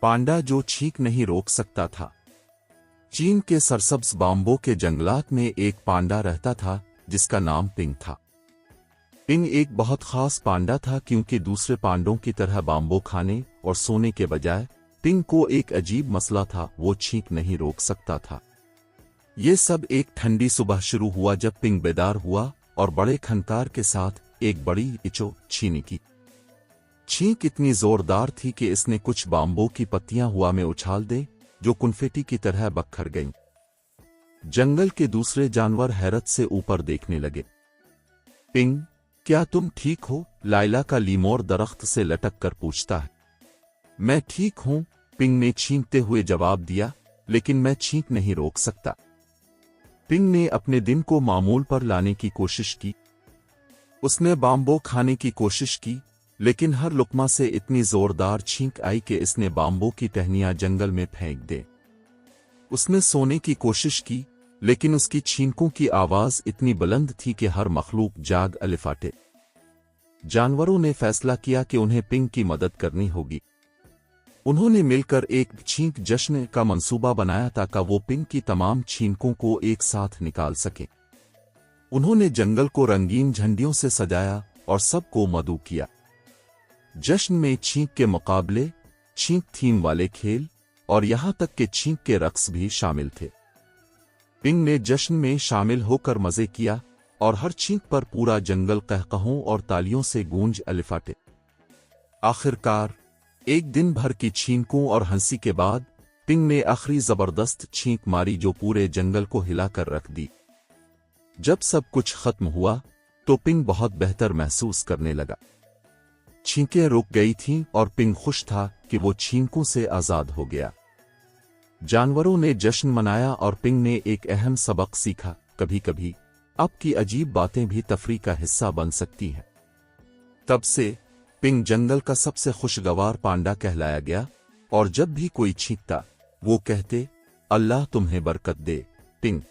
पांडा जो छींक नहीं रोक सकता था। चीन के सरसब्ज बाम्बो के जंगलात में एक पांडा रहता था जिसका नाम पिंग था। पिंग एक बहुत खास पांडा था क्योंकि दूसरे पांडों की तरह बाम्बो खाने और सोने के बजाय पिंग को एक अजीब मसला था, वो छींक नहीं रोक सकता था। ये सब एक ठंडी सुबह शुरू हुआ जब पिंग बेदार हुआ और बड़े खनकार के साथ एक बड़ी इचो छीनी की। छींक इतनी जोरदार थी कि इसने कुछ बाम्बो की पत्तियां हवा में उछाल दे जो कुनफेटी की तरह बखर गईं। जंगल के दूसरे जानवर हैरत से ऊपर देखने लगे। पिंग, क्या तुम ठीक हो? लायला का लीमोर दरख्त से लटक कर पूछता है। मैं ठीक हूं, पिंग ने छींकते हुए जवाब दिया, लेकिन मैं छींक नहीं रोक सकता। पिंग ने अपने दिन को मामूल पर लाने की कोशिश की। उसने बाम्बो खाने की कोशिश की, लेकिन हर लुकमा से इतनी जोरदार छींक आई कि इसने बाम्बो की टहनियां जंगल में फेंक दे। उसने सोने की कोशिश की, लेकिन उसकी छींकों की आवाज इतनी बुलंद थी कि हर मखलूक जाग अलिफाटे। जानवरों ने फैसला किया कि उन्हें पिंग की मदद करनी होगी। उन्होंने मिलकर एक छींक जश्न का मंसूबा बनाया ताकि वो पिंग की तमाम छींकों को एक साथ निकाल सके। उन्होंने जंगल को रंगीन झंडियों से सजाया और सबको मदऊ किया। जश्न में छींक के मुकाबले, छींक थीम वाले खेल और यहां तक कि छींक के रक्स भी शामिल थे। पिंग ने जश्न में शामिल होकर मजे किया और हर छींक पर पूरा जंगल कहकहों और तालियों से गूंज अलिफाटे। आखिरकार एक दिन भर की छींकों और हंसी के बाद पिंग ने आखिरी जबरदस्त छींक मारी जो पूरे जंगल को हिलाकर रख दी। जब सब कुछ खत्म हुआ तो पिंग बहुत बेहतर महसूस करने लगा। छींकें रुक गई थीं और पिंग खुश था कि वो छींकों से आजाद हो गया। जानवरों ने जश्न मनाया और पिंग ने एक अहम सबक सीखा, कभी-कभी आपकी अजीब बातें भी तफरीह का हिस्सा बन सकती हैं। तब से पिंग जंगल का सबसे खुशगवार पांडा कहलाया गया और जब भी कोई छींकता वो कहते, अल्लाह तुम्हें बरकत दे, पिंग।